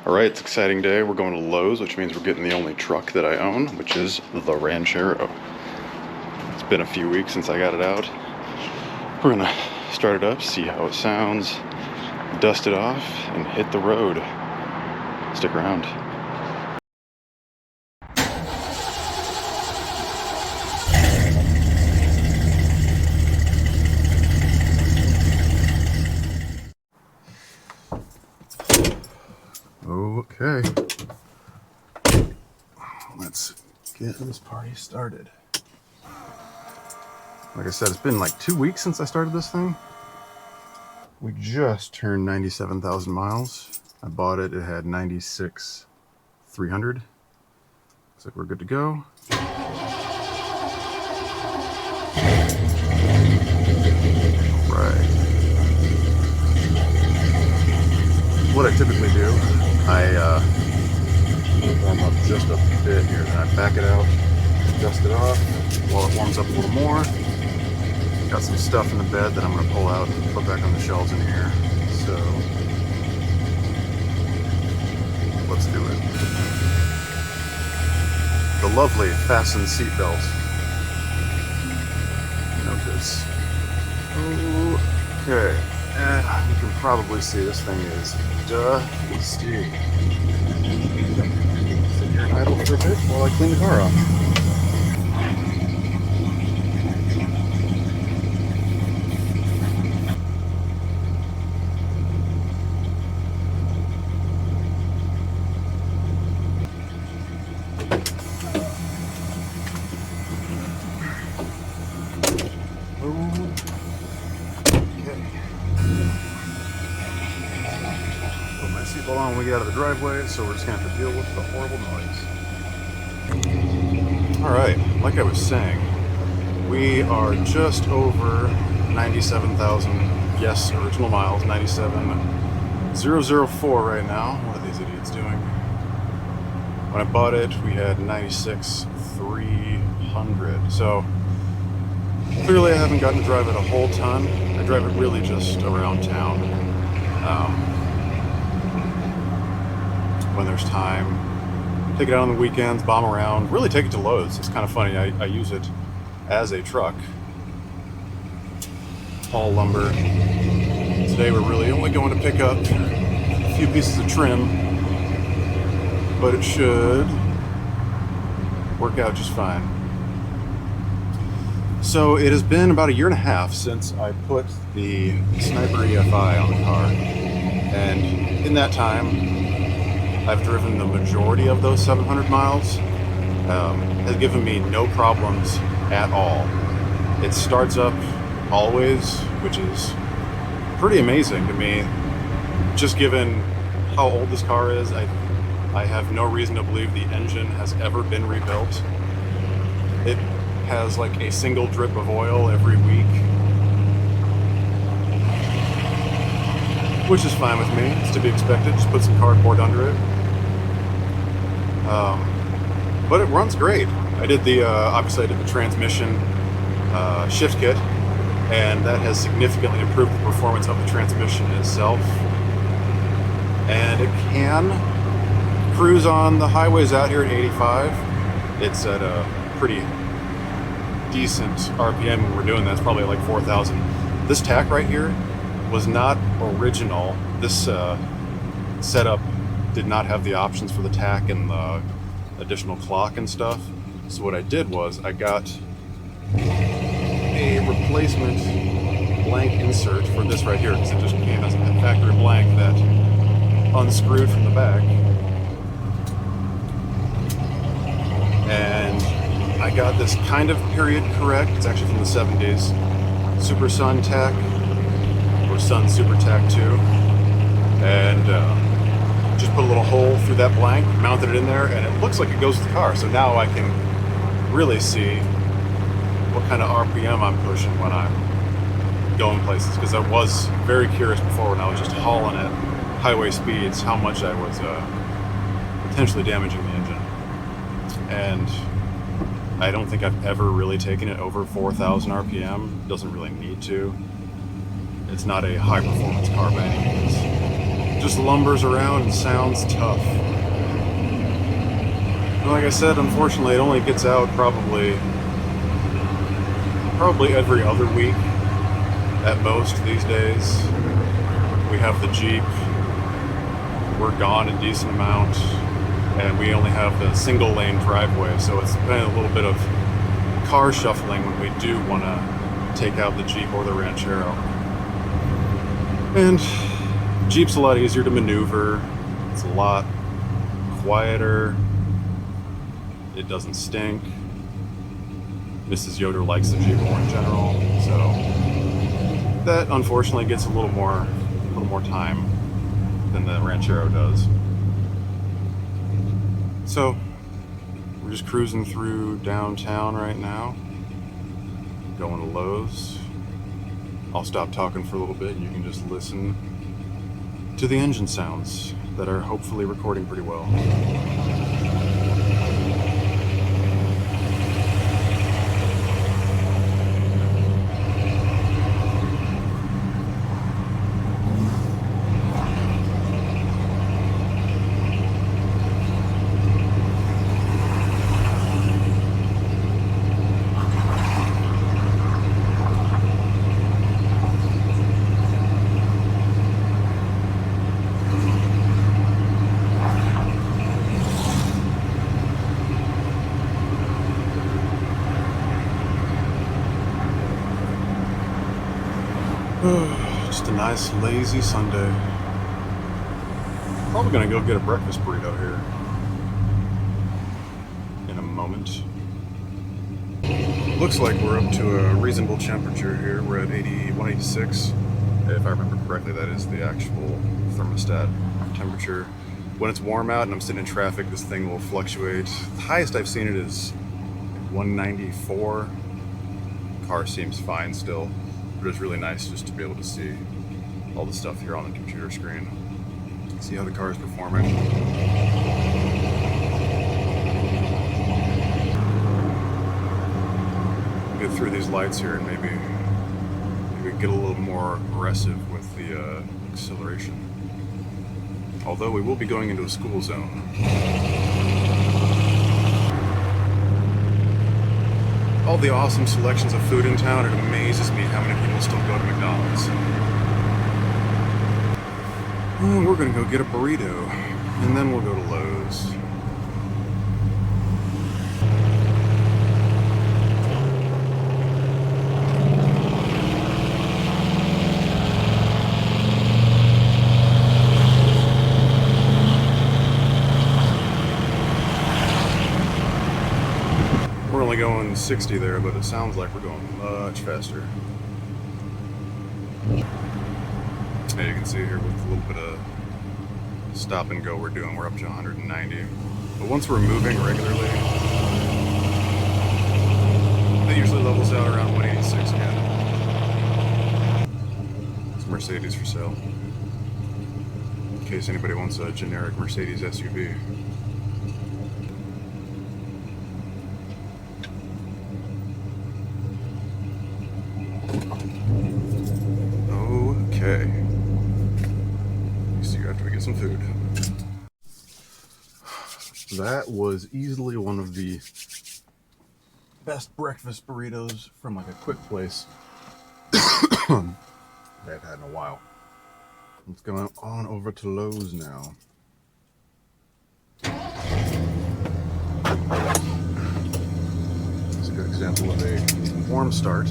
Alright, it's an exciting day. We're going to Lowe's, which means we're getting the only truck that I own, which is the Ranchero. It's been a few weeks since I got it out. We're gonna start it up, see how it sounds, dust it off, and hit the road. Stick around. Okay, let's get this party started. Like I said, it's been like 2 weeks since I started this thing. We just turned 97,000 miles. I bought it, it had 96,300. Looks like we're good to go. Right. What I typically do, I warm up just a bit here, then I back it out, dust it off while it warms up a little more. Got some stuff in the bed that I'm going to pull out and put back on the shelves in here. So let's do it. The lovely fasten seatbelt. Notice. Okay. You can probably see this thing is dusty. Sit here and idle for a bit while I clean the car off. Seatbelt on when we get out of the driveway, so we're just gonna have to deal with the horrible noise. Alright, like I was saying, we are just over 97,000, yes, original miles, 97,004 right now. What are these idiots doing? When I bought it, we had 96,300. So clearly I haven't gotten to drive it a whole ton. I drive it really just around town. When there's time, take it out on the weekends, bomb around, really take it to Lowe's. It's kind of funny, I use it as a truck, haul lumber. Today we're really only going to pick up a few pieces of trim, but it should work out just fine. So it has been about 1.5 years since I put the Sniper EFI on the car, and in that time I've driven the majority of those 700 miles. Has given me no problems at all. It starts up always, which is pretty amazing to me. Just given how old this car is, I have no reason to believe the engine has ever been rebuilt. It has like a single drip of oil every week, which is fine with me. It's to be expected. Just put some cardboard under it. But it runs great. I did the obviously I did the transmission shift kit, and that has significantly improved the performance of the transmission itself. And it can cruise on the highways out here at 85. It's at a pretty decent RPM when we're doing that. It's probably like 4,000. This tack right here was not original. This setup did not have the options for the tack and the additional clock and stuff. So what I did was I got a replacement blank insert for this right here, because it just came as a factory blank that unscrewed from the back. And I got this kind of period correct. It's actually from the 70s. Super Sun tack, or Sun Super Tack 2. And just put a little hole through that blank, mounted it in there, and it looks like it goes with the car. So now I can really see what kind of RPM I'm pushing when I'm going places, because I was very curious before when I was just hauling at highway speeds how much I was potentially damaging the engine. And I don't think I've ever really taken it over 4,000 RPM. It doesn't really need to. It's not a high performance car by any means. just lumbers around and sounds tough. And like I said, unfortunately, it only gets out probably every other week at most these days. We have the Jeep. We're gone a decent amount, and we only have the single lane driveway, so it's been a little bit of car shuffling when we do want to take out the Jeep or the Ranchero. And Jeep's a lot easier to maneuver. It's a lot quieter. It doesn't stink. Mrs. Yoder likes the Jeep more in general, so that unfortunately gets a little more time than the Ranchero does. So we're just cruising through downtown right now, going to Lowe's. I'll stop talking for a little bit and you can just listen to the engine sounds that are hopefully recording pretty well. Just a nice, lazy Sunday. Probably gonna go get a breakfast burrito here in a moment. Looks like we're up to a reasonable temperature here. We're at 186. If I remember correctly, that is the actual thermostat temperature. When it's warm out and I'm sitting in traffic, this thing will fluctuate. The highest I've seen it is 194. Car seems fine still. But it's really nice just to be able to see all the stuff here on the computer screen. See how the car is performing. Get through these lights here and maybe get a little more aggressive with the acceleration. Although we will be going into a school zone. All the awesome selections of food in town, it amazes me how many people still go to McDonald's. We're gonna go get a burrito, and then we'll go to Lowe's. We're only going 60 there, but it sounds like we're going much faster. Now you can see here with a little bit of stop and go we're doing, we're up to 190. But once we're moving regularly, that usually levels out around 186 again. It's Mercedes for sale. In case anybody wants a generic Mercedes SUV. Okay. See you after we get some food. That was easily one of the best breakfast burritos from like a quick place that I've had in a while. Let's go on over to Lowe's now. It's a good example of a warm start.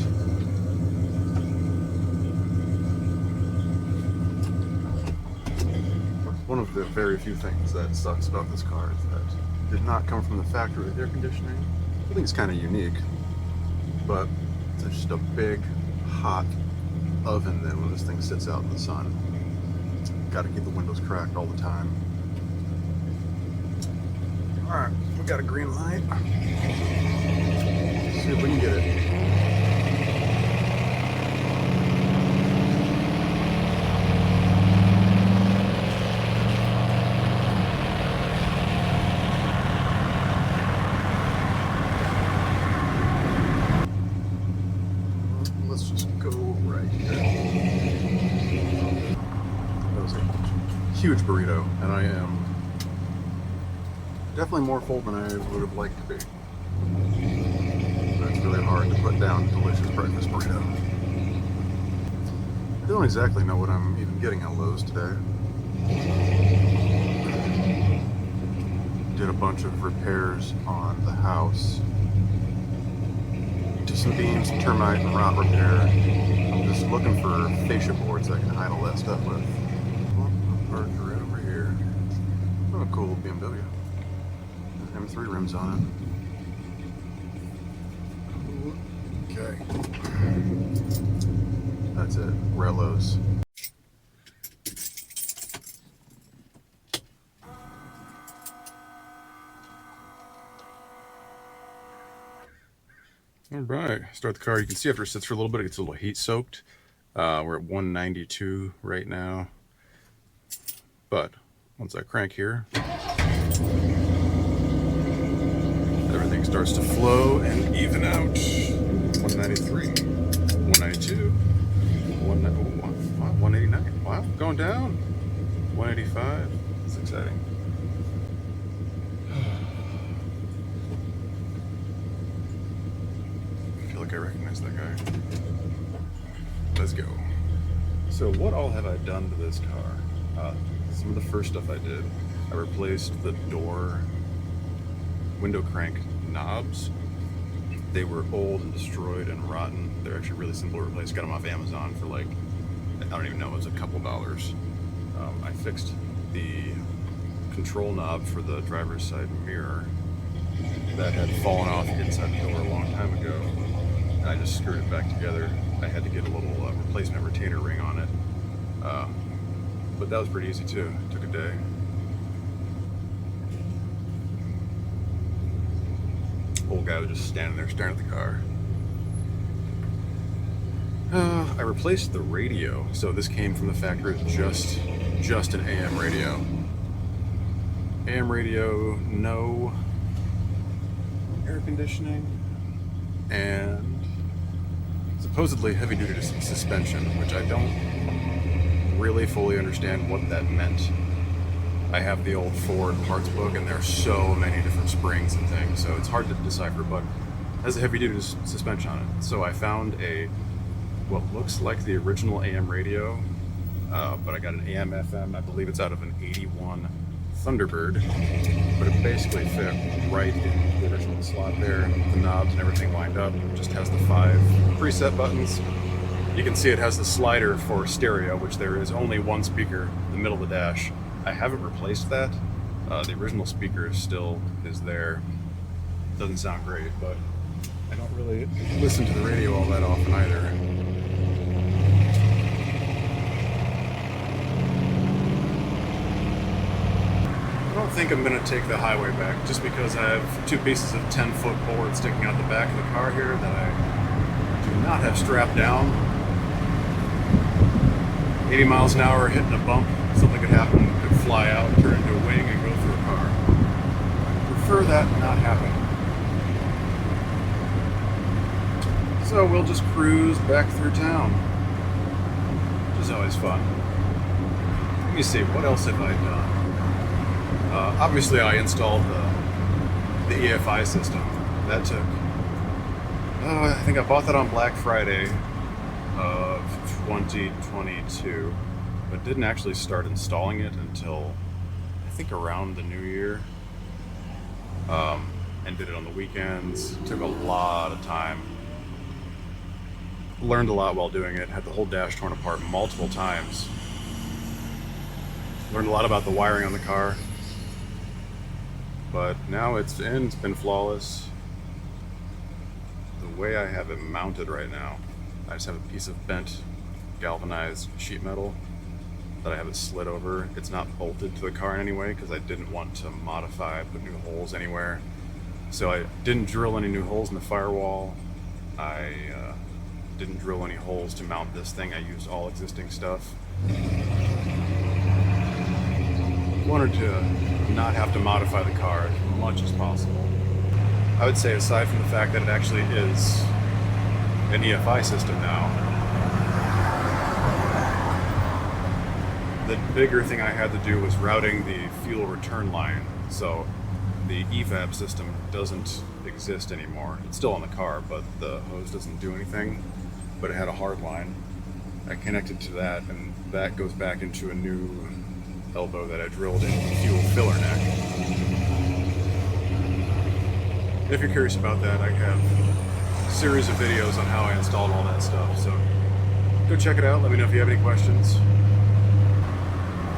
One of the very few things that sucks about this car is that it did not come from the factory with air conditioning. I think it's kind of unique, but it's just a big, hot oven then when this thing sits out in the sun. Got to keep the windows cracked all the time. All right, we got a green light. Let's see if we can get it. Let's just go right here. That was a huge burrito, and I am definitely more full than I would have liked to be. But it's really hard to put down a delicious breakfast burrito. I don't exactly know what I'm even getting at Lowe's today. Did a bunch of repairs on the house. Did some beams, some termite, and rot repair. I'm just looking for fascia boards I can hide all that stuff with. Parked right over here. Oh, a cool little BMW. M3 rims on it. Okay. That's it. We're at Lowe's. All right, start the car. You can see after it sits for a little bit, it gets a little heat soaked. We're at 192 right now. But once I crank here, everything starts to flow and even out. 193, 192, 189. Wow, going down. 185. That's exciting. I recognize that guy. Let's go. So what all have I done to this car? Some of the first stuff I did, I replaced the door window crank knobs. They were old and destroyed and rotten. They're actually really simple to replace. Got them off Amazon for like, I don't even know, it was a couple $. I fixed the control knob for the driver's side mirror that had fallen off inside the door a long time ago. And I just screwed it back together. I had to get a little replacement retainer ring on it. But that was pretty easy too. It took a day. Old guy was just standing there staring at the car. I replaced the radio. So this came from the factory, just an AM radio. AM radio, no air conditioning, and supposedly heavy-duty suspension, which I don't really fully understand what that meant. I have the old Ford parts book, and there's so many different springs and things, so it's hard to decipher, but it has a heavy-duty suspension on it. So I found what looks like the original AM radio, but I got an AM/FM. I believe it's out of an 81 Thunderbird, but it basically fit right in the original slot there. The knobs and everything lined up. It just has the 5 preset buttons. You can see it has the slider for stereo, which there is only one speaker in the middle of the dash. I haven't replaced that. The original speaker still is there. Doesn't sound great, but I don't really listen to the radio all that often either. I don't think I'm going to take the highway back just because I have 2 pieces of 10-foot board sticking out the back of the car here that I do not have strapped down. 80 miles an hour hitting a bump, something could happen, could fly out, turn into a wing, and go through a car. I prefer that not happen. So we'll just cruise back through town, which is always fun. Let me see, what else have I done? Obviously, I installed the EFI system. That took, I think I bought that on Black Friday of 2022, but didn't actually start installing it until I think around the new year. And did it on the weekends. Took a lot of time. Learned a lot while doing it. Had the whole dash torn apart multiple times. Learned a lot about the wiring on the car. But now it's in, it's been flawless. The way I have it mounted right now, I just have a piece of bent galvanized sheet metal that I have it slid over. It's not bolted to the car in any way because I didn't want to modify, put new holes anywhere. So I didn't drill any new holes in the firewall. I didn't drill any holes to mount this thing. I used all existing stuff. Wanted to not have to modify the car as much as possible. I would say, aside from the fact that it actually is an EFI system now, The bigger thing I had to do was routing the fuel return line. So the EVAP system doesn't exist anymore. It's still on the car, but the hose doesn't do anything. But it had a hard line. I connected to that, and that goes back into a new elbow that I drilled in the fuel filler neck. If you're curious about that, I have a series of videos on how I installed all that stuff, so go check it out. Let me know if you have any questions.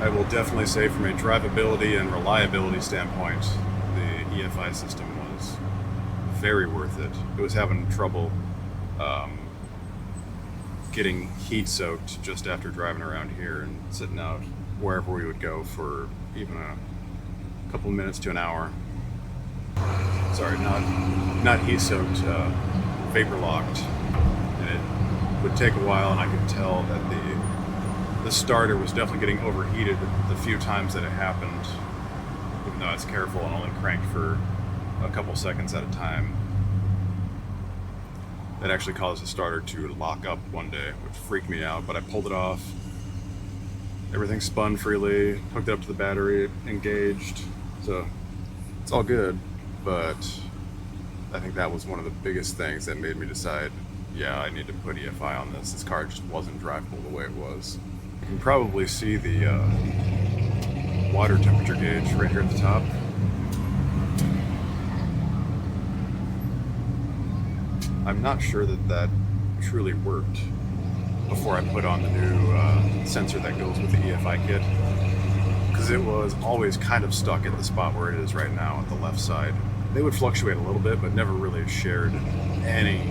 I will definitely say from a drivability and reliability standpoint, the EFI system was very worth it. It was having trouble getting heat soaked just after driving around here and sitting out wherever we would go for even a couple minutes to an hour. Sorry, not heat soaked, vapor locked. And it would take a while, and I could tell that the starter was definitely getting overheated the few times that it happened, even though I was careful and only cranked for a couple seconds at a time. That actually caused the starter to lock up one day, which freaked me out, but I pulled it off. Everything spun freely, hooked it up to the battery, engaged, so it's all good. But I think that was one of the biggest things that made me decide, yeah, I need to put EFI on this. This car just wasn't drivable the way it was. You can probably see the water temperature gauge right here at the top. I'm not sure that truly worked before I put on the new sensor that goes with the EFI kit, because it was always kind of stuck at the spot where it is right now at the left side. They would fluctuate a little bit, but never really shared any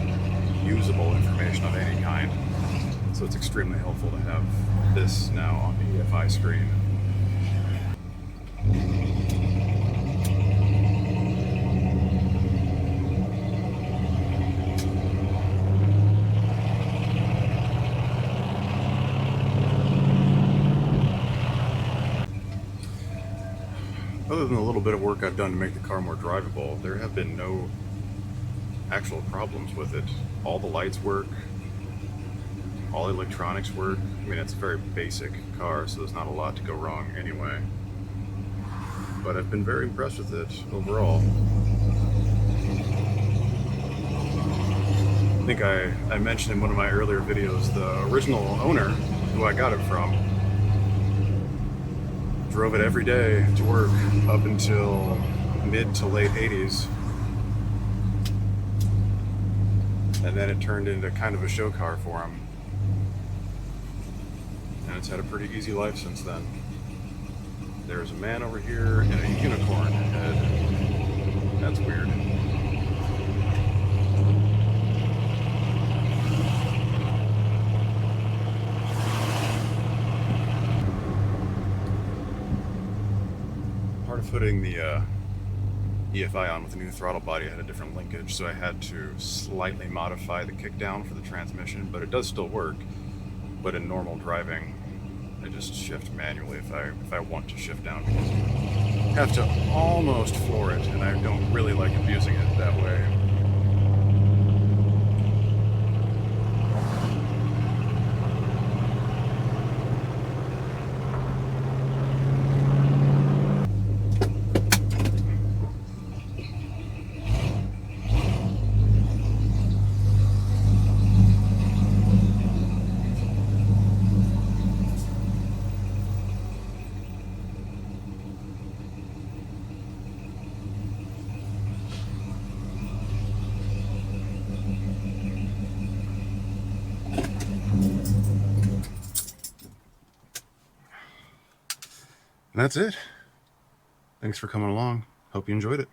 usable information of any kind. So it's extremely helpful to have this now on the EFI screen. Other than a little bit of work I've done to make the car more drivable, there have been no actual problems with it. All the lights work, all the electronics work. I mean, it's a very basic car, so there's not a lot to go wrong anyway. But I've been very impressed with it overall. I think I mentioned in one of my earlier videos, the original owner, who I got it from, drove it every day to work up until mid to late 80s. And then it turned into kind of a show car for him. And it's had a pretty easy life since then. There's a man over here in a unicorn head. That's weird. Part of putting the EFI on with the new throttle body had a different linkage, so I had to slightly modify the kickdown for the transmission, but it does still work. But in normal driving, I just shift manually if I want to shift down, because you have to almost floor it, and I don't really like abusing it that way. And that's it. Thanks for coming along. Hope you enjoyed it.